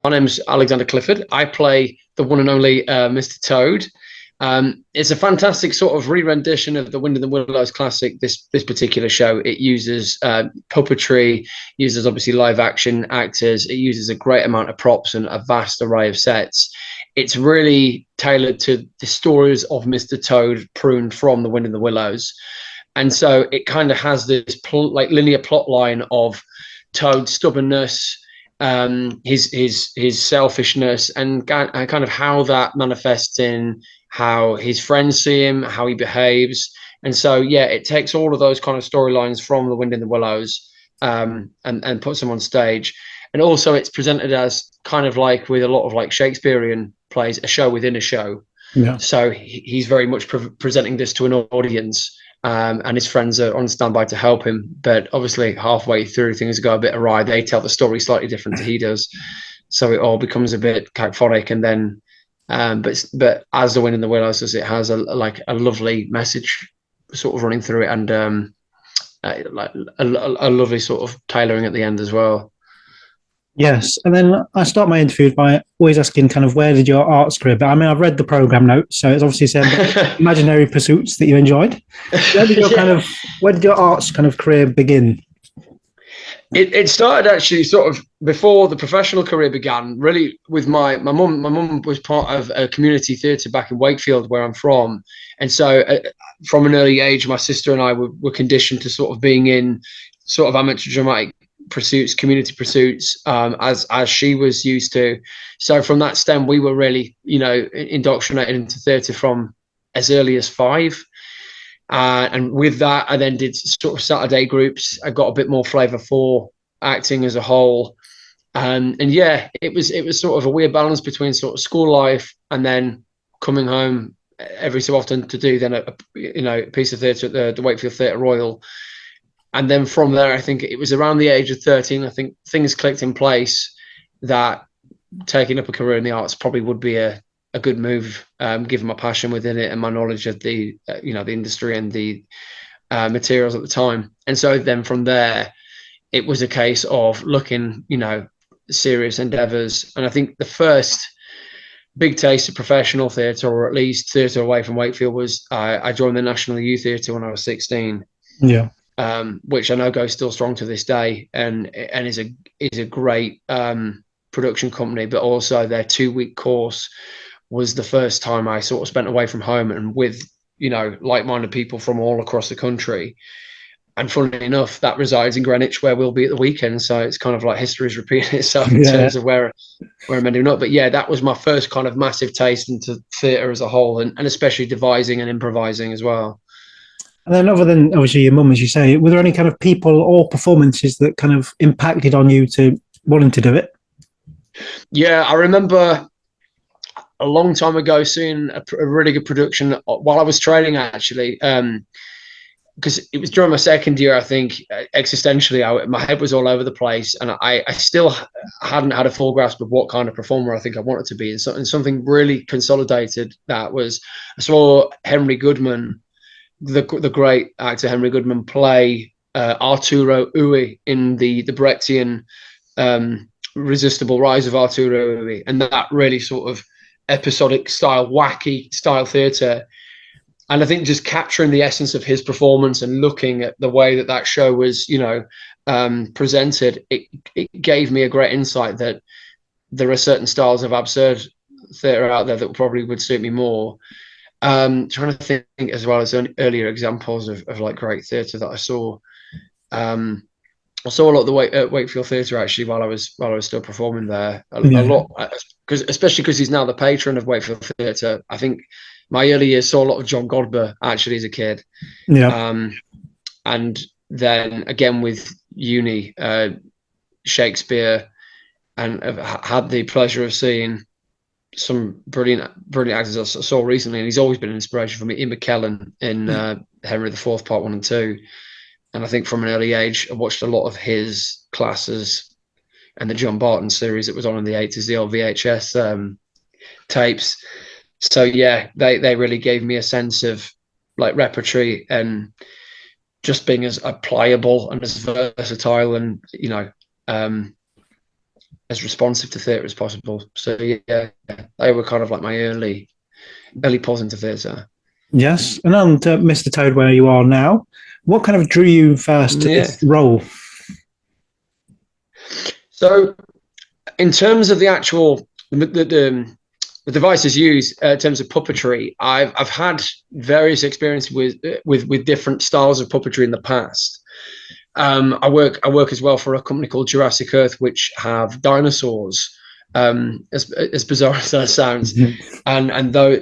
My name's Alexander Clifford. I play the one and only Mr. Toad. It's a fantastic sort of re-rendition of the Wind in the Willows classic. This particular show, it uses puppetry, uses obviously live action actors. It uses a great amount of props and a vast array of sets. It's really tailored to the stories of Mr. Toad pruned from the Wind in the Willows, and so it kind of has this linear plot line of Toad's stubbornness, his selfishness, and kind of how that manifests in how his friends see him, how he behaves. And so, yeah, it takes all of those kind of storylines from The Wind in the Willows, and puts them on stage. And also, it's presented as kind of like with a lot of like Shakespearean plays, a show within a show. Yeah. So he's very much presenting this to an audience, and his friends are on standby to help him. But obviously, halfway through, things go a bit awry. They tell the story slightly different to he does, so it all becomes a bit cacophonic. And then, but as The Wind in the Willows does, it has a lovely message sort of running through it, and like a lovely sort of tailoring at the end as well. Yes, and then I start my interviews by always asking kind of where did your arts career, but I mean, I've read the program notes, so it's obviously said imaginary pursuits that you enjoyed. Where did your where did your arts kind of career begin? It started actually sort of before the professional career began, really with my mum. My mum was part of a community theatre back in Wakefield, where I'm from. And so from an early age, my sister and I were conditioned to sort of being in sort of amateur dramatic pursuits, community pursuits, as she was used to. So from that stem, we were really, indoctrinated into theatre from as early as 5. And with that, I then did sort of Saturday groups. I got a bit more flavour for acting as a whole. And yeah, it was sort of a weird balance between sort of school life and then coming home every so often to do then a piece of theatre at the Wakefield Theatre Royal. And then from there, I think it was around the age of 13, I think things clicked in place that taking up a career in the arts probably would be a good move, given my passion within it and my knowledge of the industry and the materials at the time. And so then from there, it was a case of looking, serious endeavours. And I think the first big taste of professional theatre, or at least theatre away from Wakefield, was I joined the National Youth Theatre when I was 16. Yeah. Which I know goes still strong to this day, and is a great production company. But also their 2-week course was the first time I sort of spent away from home and with like-minded people from all across the country. And funnily enough, that resides in Greenwich, where we'll be at the weekend. So it's kind of like history is repeating itself in terms of where I'm ending up. But yeah, that was my first kind of massive taste into theatre as a whole, and especially devising and improvising as well. And then other than obviously your mum, as you say, were there any kind of people or performances that kind of impacted on you to wanting to do it? Yeah, I remember a long time ago seeing a really good production while I was training, actually, because it was during my second year. I think existentially, my head was all over the place, and I still hadn't had a full grasp of what kind of performer I think I wanted to be. And something really consolidated that was, I saw Henry Goodman, the great actor Henry Goodman, play Arturo Ui in the Brechtian Resistible Rise of Arturo Ui, and that really sort of episodic style, wacky style theatre. And I think just capturing the essence of his performance and looking at the way that show was, presented, it gave me a great insight that there are certain styles of absurd theatre out there that probably would suit me more. Trying to think as well as earlier examples of like great theatre that I saw. I saw a lot of the Wakefield Theatre actually while I was still performing there. A lot, especially because he's now the patron of Wakefield Theatre. I think my early years saw a lot of John Godber actually as a kid. Yeah. And then again with uni, Shakespeare, and I've had the pleasure of seeing some brilliant actors I saw recently, and he's always been an inspiration for me. Ian McKellen in Henry IV Part 1 and 2. And I think from an early age, I watched a lot of his classes and the John Barton series that was on in the 80s, the old VHS tapes. So yeah, they really gave me a sense of like repertory and just being as pliable and as versatile and as responsive to theatre as possible. So yeah, they were kind of like my early pulls into theatre. Yes, and on to Mr. Toad, where you are now. What kind of drew you first to this role? So, in terms of the actual the devices used in terms of puppetry, I've had various experiences with different styles of puppetry in the past. I work as well for a company called Jurassic Earth, which have dinosaurs. As bizarre as that sounds, and though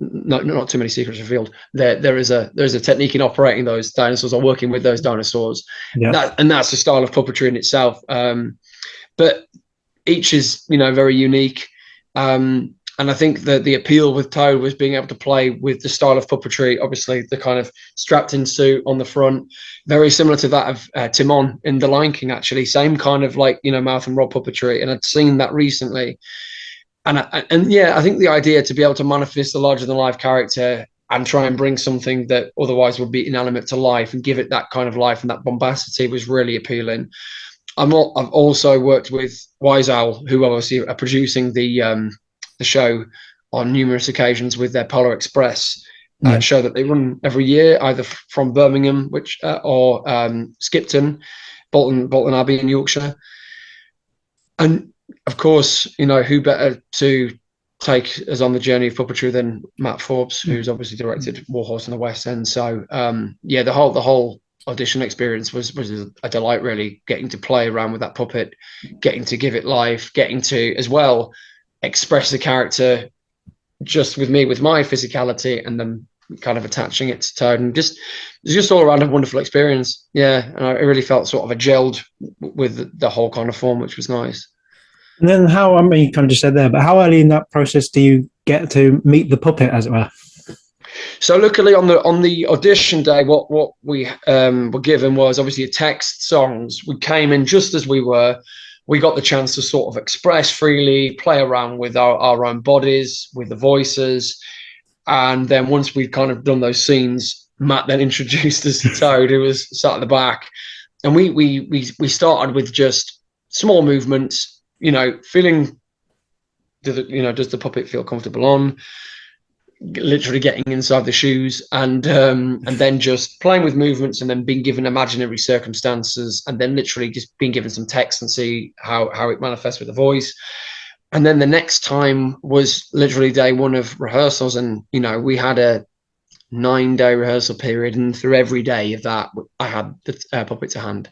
not too many secrets revealed. There is a technique in operating those dinosaurs or working with those dinosaurs. Yeah. That's a style of puppetry in itself. But each is very unique. And I think that the appeal with Toad was being able to play with the style of puppetry. Obviously, the kind of strapped-in suit on the front, very similar to that of Timon in The Lion King. Actually, same kind of mouth and rod puppetry. And I'd seen that recently. And yeah, I think the idea to be able to manifest a larger-than-life character and try and bring something that otherwise would be inanimate to life and give it that kind of life and that bombacity was really appealing. I've also worked with Wise Owl, who obviously are producing the show on numerous occasions with their Polar Express show that they run every year, either from Birmingham, or Skipton, Bolton Abbey in Yorkshire. And of course, who better to take us on the journey of puppetry than Matt Forbes, who's obviously directed Warhorse in the West End. So the whole audition experience was a delight, really, getting to play around with that puppet, getting to give it life, getting to as well express the character just with my physicality, and then kind of attaching it to Toad, and it's just all around a wonderful experience. Yeah, and I really felt sort of gelled with the whole kind of form, which was nice. And then you kind of just said there, but how early in that process do you get to meet the puppet, as it were? So luckily on the audition day, what we were given was obviously a text songs. We came in just as we were. We got the chance to sort of express freely, play around with our own bodies, with the voices. And then once we'd kind of done those scenes, Matt then introduced us to Toad, who was sat at the back. And we started with just small movements, feeling, does the puppet feel comfortable on? Literally getting inside the shoes, and then just playing with movements, and then being given imaginary circumstances, and then literally just being given some text and see how it manifests with the voice. And then the next time was literally day one of rehearsals, and we had a 9-day rehearsal period, and through every day of that I had the puppet to hand.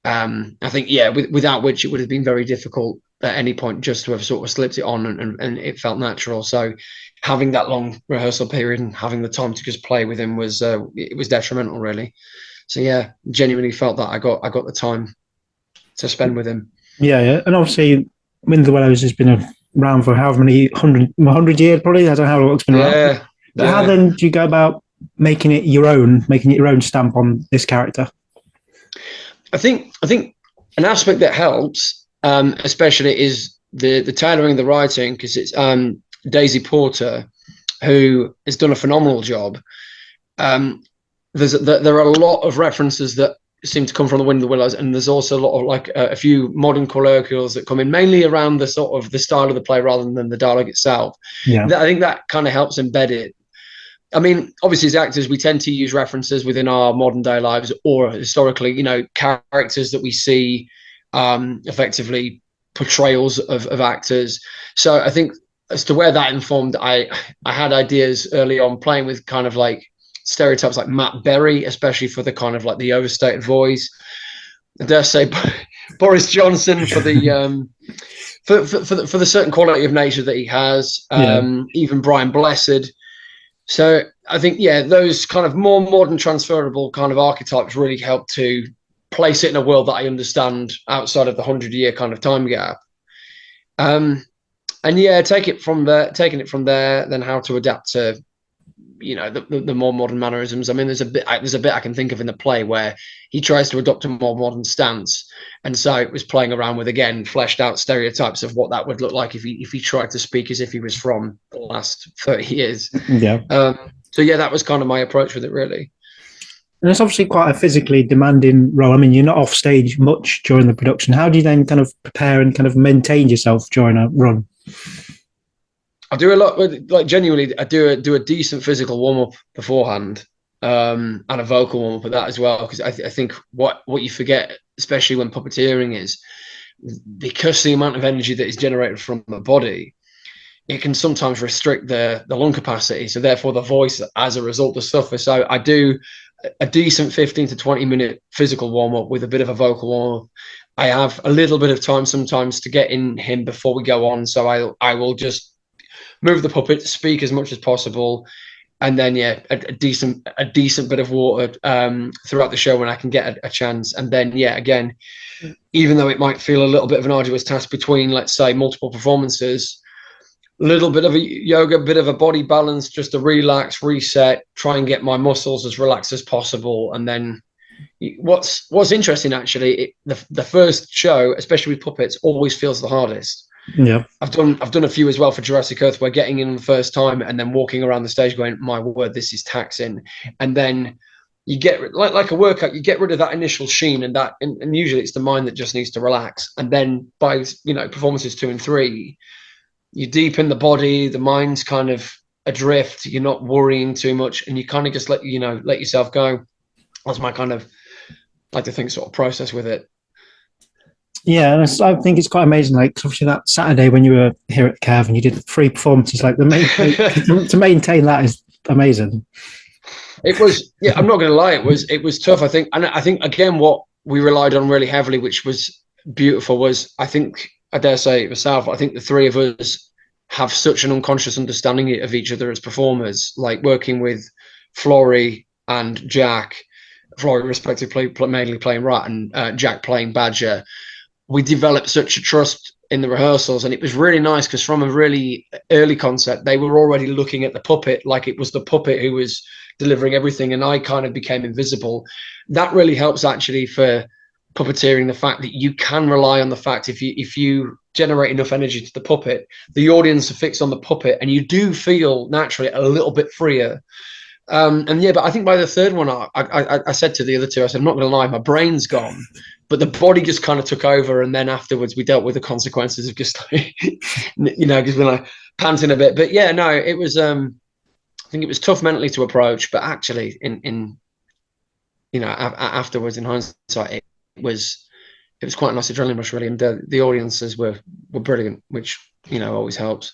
I think without which it would have been very difficult at any point just to have sort of slipped it on, and it felt natural. So having that long rehearsal period and having the time to just play with him was detrimental, really. So yeah, genuinely felt that I got the time to spend with him. Yeah, and obviously Wind the Willows has been around for however many 100 years, probably. I don't know how long it's been around. But how then do you go about making it your own stamp on this character? I think an aspect that helps, especially, is the tailoring, the writing, because it's Daisy Porter, who has done a phenomenal job. There are a lot of references that seem to come from the Wind of the Willows, and there's also a lot of a few modern colloquials that come in, mainly around the sort of the style of the play rather than the dialogue itself. Yeah, I think that kind of helps embed it. I mean, obviously, as actors, we tend to use references within our modern day lives, or historically, characters that we see, effectively portrayals of actors. So I think as to where that informed, I had ideas early on playing with kind of like stereotypes like Matt Berry, especially for the kind of like the overstated voice. I dare say Boris Johnson for the for the certain quality of nature that he has. Even Brian Blessed. So I think, those kind of more modern transferable kind of archetypes really help to place it in a world that I understand outside of the 100-year kind of time gap. And taking it from there, then how to adapt to, the more modern mannerisms. I mean, there's a bit I can think of in the play where he tries to adopt a more modern stance, and so it was playing around with, again, fleshed out stereotypes of what that would look like if he tried to speak as if he was from the last 30 years. Yeah. So that was kind of my approach with it, really. And it's obviously quite a physically demanding role. I mean, you're not off stage much during the production. How do you then kind of prepare and kind of maintain yourself during a run? I do a lot, like genuinely, I do a decent physical warm up beforehand, and a vocal warm up with that as well. Because I think what you forget, especially when puppeteering, is because the amount of energy that is generated from the body, it can sometimes restrict the lung capacity. So therefore, the voice, as a result, does suffer. So I do a decent 15 to 20-minute physical warm up with a bit of a vocal warm up. I have a little bit of time sometimes to get in him before we go on. So I will just move the puppet, speak as much as possible, and then a decent bit of water throughout the show when I can get a chance. And then again, even though it might feel a little bit of an arduous task between, let's say, multiple performances, a little bit of a yoga, bit of a body balance, just to relax, reset, try and get my muscles as relaxed as possible. And then what's interesting, actually, the first show, especially with puppets, always feels the hardest. Yeah, I've done a few as well for Jurassic Earth, where getting in the first time and then walking around the stage going, my word, this is taxing. And then you get like a workout, you get rid of that initial sheen and usually it's the mind that just needs to relax. And then by performances 2 and 3, you deepen the body, the mind's kind of adrift, you're not worrying too much, and you kind of just let yourself go. That's my kind of, like to think, sort of process with it. yeah, and I think it's quite amazing. Like, obviously, that Saturday when you were here at Cav and you did 3 performances, like to maintain that is amazing. It was, I'm not going to lie, it was tough. I think again, what we relied on really heavily, which was beautiful, was I dare say it myself, I think the 3 of us have such an unconscious understanding of each other as performers. Like working with Flory and Jack, Flory respectively mainly playing Rat and Jack playing Badger. We developed such a trust in the rehearsals, and it was really nice because from a really early concept, they were already looking at the puppet like it was the puppet who was delivering everything, and I kind of became invisible. That really helps actually for puppeteering, the fact that you can rely on the fact if you generate enough energy to the puppet, the audience are fixed on the puppet, and you do feel naturally a little bit freer. But I think by the third one, I said to the other 2, I said, I'm not going to lie, my brain's gone, but the body just kind of took over. And then afterwards, we dealt with the consequences of just, because we're like panting a bit. But it was, I think it was tough mentally to approach, but actually afterwards in hindsight, it was quite a nice adrenaline rush, really. And the audiences were brilliant, which, always helps.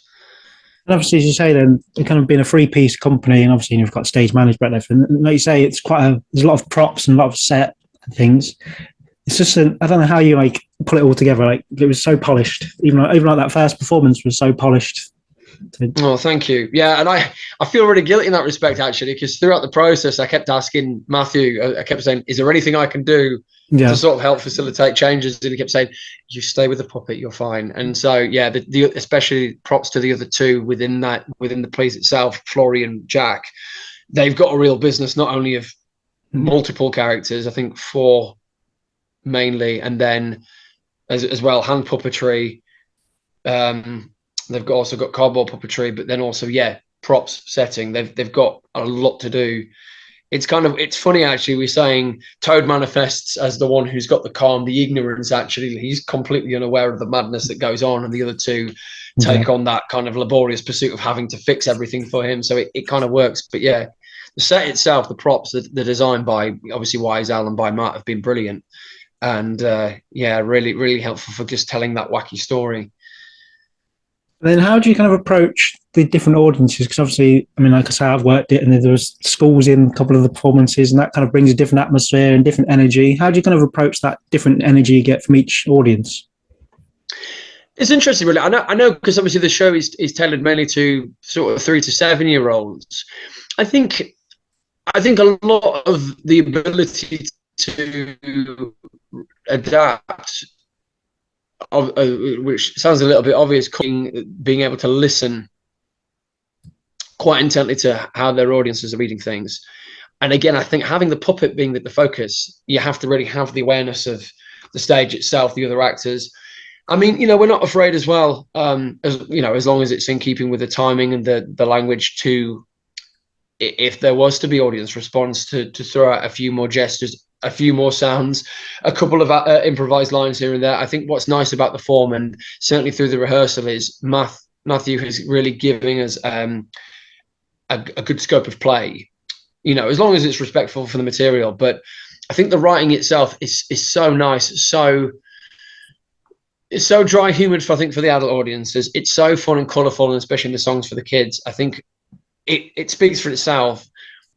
And obviously, as you say, then it kind of been a 3-piece company, and obviously you've got stage management and everything. And like you say, it's there's a lot of props and a lot of set and things. It's just I don't know how you pull it all together. Like, it was so polished. Even like that first performance was so polished. Oh, thank you. Yeah, and I feel really guilty in that respect, actually, because throughout the process, I kept asking Matthew, I kept saying, is there anything I can do to sort of help facilitate changes? And he kept saying, you stay with the puppet, you're fine. And so, especially props to the other 2 within the piece itself, Flory and Jack. They've got a real business, not only of multiple characters, I think 4 mainly, and then as well, hand puppetry. They've also got cardboard puppetry, but then also, props, setting. They've got a lot to do. It's funny, actually, we're saying Toad manifests as the one who's got the calm, the ignorance, actually. He's completely unaware of the madness that goes on, and the other 2 take on that kind of laborious pursuit of having to fix everything for him. So it kind of works. But the set itself, the props, the design by, obviously, Wise Al and by Matt have been brilliant. And really, really helpful for just telling that wacky story. Then how do you kind of approach the different audiences? Because obviously, I mean, like I say, I've worked it, and there was schools in a couple of the performances, and that kind of brings a different atmosphere and different energy. How do you kind of approach that different energy you get from each audience? It's interesting, really. I know, because obviously the show is tailored mainly to sort of 3 to 7-year-olds. I think a lot of the ability to adapt, which sounds a little bit obvious, being able to listen quite intently to how their audiences are reading things. And again, I think having the puppet being the focus, you have to really have the awareness of the stage itself, the other actors. I mean, we're not afraid as well, as long as it's in keeping with the timing and the language, to if there was to be audience response, to throw out a few more gestures, a few more sounds, a couple of improvised lines here and there. I think what's nice about the form, and certainly through the rehearsal, is Matthew is really giving us a good scope of play, as long as it's respectful for the material. But I think the writing itself is so nice, it's so dry humoured for the adult audiences. It's so fun and colourful, and especially in the songs for the kids. I think it speaks for itself.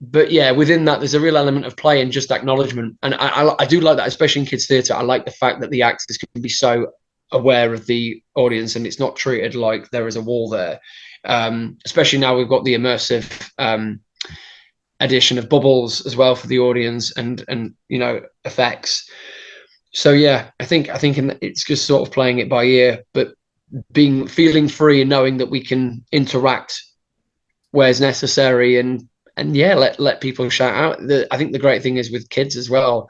But yeah, within that, there's a real element of play and just acknowledgement. And I do like that, especially in kids' theatre. I like the fact that the actors can be so aware of the audience, and it's not treated like there is a wall there. Especially now we've got the immersive addition of bubbles as well for the audience, and effects. So yeah, I think it's just sort of playing it by ear, but feeling free and knowing that we can interact where's necessary, and yeah, let people shout out. I think the great thing is with kids as well.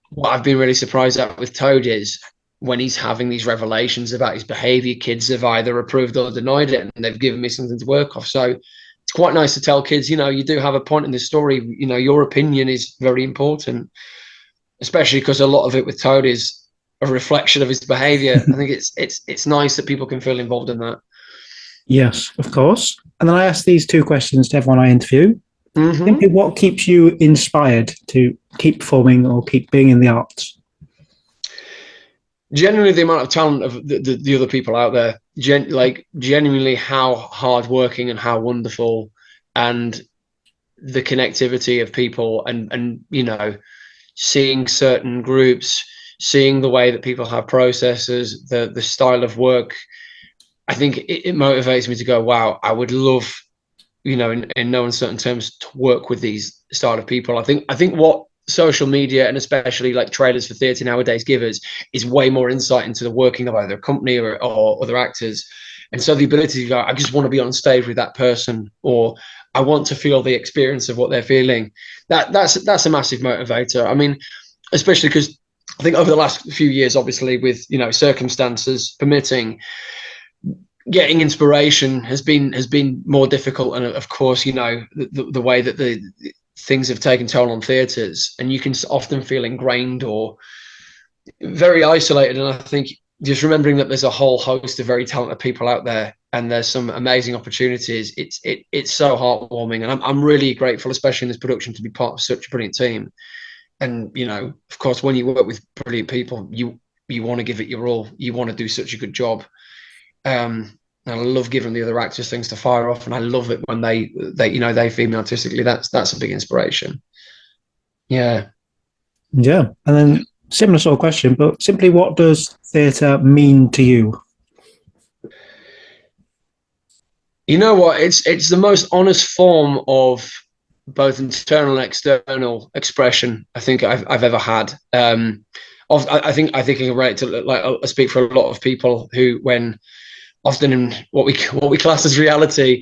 What I've been really surprised at with Toad is when he's having these revelations about his behaviour, kids have either approved or denied it, and they've given me something to work off. So it's quite nice to tell kids, you do have a point in the story. Your opinion is very important, especially because a lot of it with Toad is a reflection of his behaviour. I think it's nice that people can feel involved in that. Yes, of course. And then I ask these two questions to everyone I interview. Mm-hmm. Simply, what keeps you inspired to keep performing or keep being in the arts? Genuinely, the amount of talent of the other people out there. Genuinely how hardworking and how wonderful, and the connectivity of people, and seeing certain groups, seeing the way that people have processes, the style of work. I think it motivates me to go, wow, I would love, in no uncertain terms, to work with these style of people. I think what social media, and especially like trailers for theatre nowadays, give us is way more insight into the working of either a company or other actors. And so the ability to go, I just want to be on stage with that person, or I want to feel the experience of what they're feeling. That's a massive motivator. I mean, especially because I think over the last few years, obviously with, circumstances permitting, getting inspiration has been more difficult. And of course, the way that the things have taken toll on theatres, and you can often feel ingrained or very isolated. And I think just remembering that there's a whole host of very talented people out there, and there's some amazing opportunities. It's so heartwarming, and I'm really grateful, especially in this production, to be part of such a brilliant team. And of course, when you work with brilliant people, you want to give it your all. You want to do such a good job. And I love giving the other actors things to fire off, and I love it when they feed me artistically. That's a big inspiration. Yeah. And then similar sort of question, but simply, what does theatre mean to you? You know what? It's the most honest form of both internal and external expression I think I've ever had. I think I can relate to, I speak for a lot of people who, when often in what we class as reality,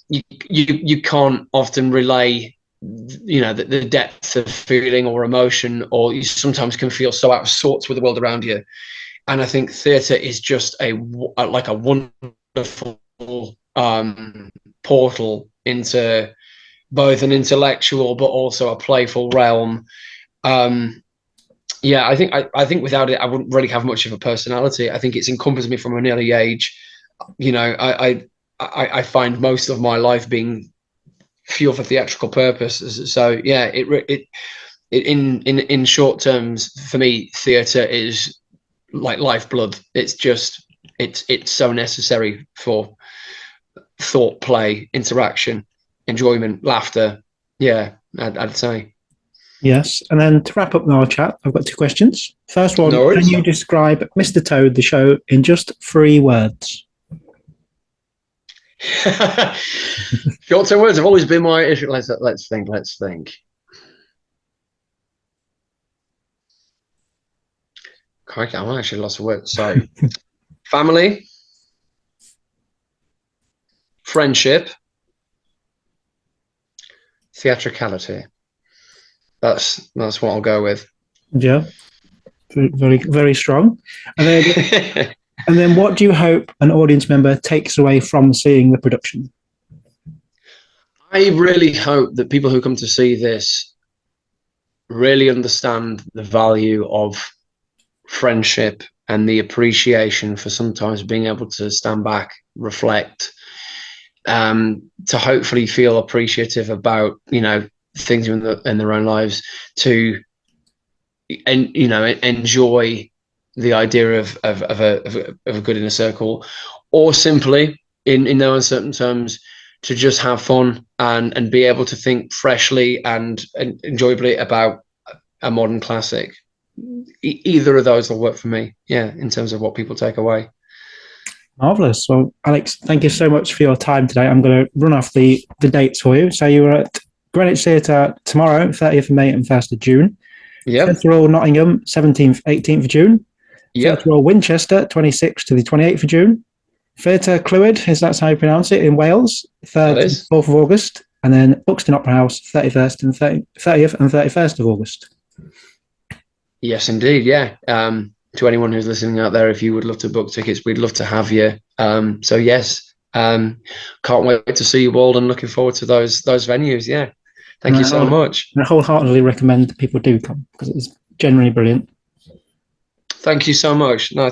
you can't often relay the depth of feeling or emotion, or you sometimes can feel so out of sorts with the world around you. And I think theatre is just a wonderful portal into both an intellectual but also a playful realm. I think without it, I wouldn't really have much of a personality. I think it's encompassed me from an early age. I find most of my life being fuel for theatrical purposes. So yeah, it in short terms, for me, theatre is like lifeblood. It's so necessary for thought, play, interaction, enjoyment, laughter. Yeah, I'd say. Yes. And then to wrap up our chat, I've got two questions. First one, can you describe Mr. Toad, the show, in just 3 words? Short-term words have always been my issue. Let's think. Crikey, I'm actually lost of words. So, family, friendship, theatricality. That's what I'll go with. Yeah, very, very strong. And then, and then, what do you hope an audience member takes away from seeing the production? I really hope that people who come to see this really understand the value of friendship and the appreciation for sometimes being able to stand back, reflect, to hopefully feel appreciative about, things in their own lives, to enjoy the idea of a good inner circle, or simply in no uncertain terms to just have fun and be able to think freshly and enjoyably about a modern classic. Either of those will work for me, in terms of what people take away. Marvelous. Well, Alex, thank you so much for your time today. I'm going to run off the dates for you. So you're at Greenwich Theatre tomorrow, 30th of May and 1st of June. Yep. Theatre Royal Nottingham, 17th, 18th of June. Yep. Theatre Royal Winchester, 26th to the 28th of June. Theatre Clwyd, is that how you pronounce it, in Wales, 3rd and 4th of August. And then Buxton Opera House, 30th and 31st of August. Yes, indeed. Yeah. To anyone who's listening out there, if you would love to book tickets, we'd love to have you. So yes, can't wait to see you all, and looking forward to those venues. Yeah. Thank you so much. I wholeheartedly recommend people do come, because it's genuinely brilliant. Thank you so much. No,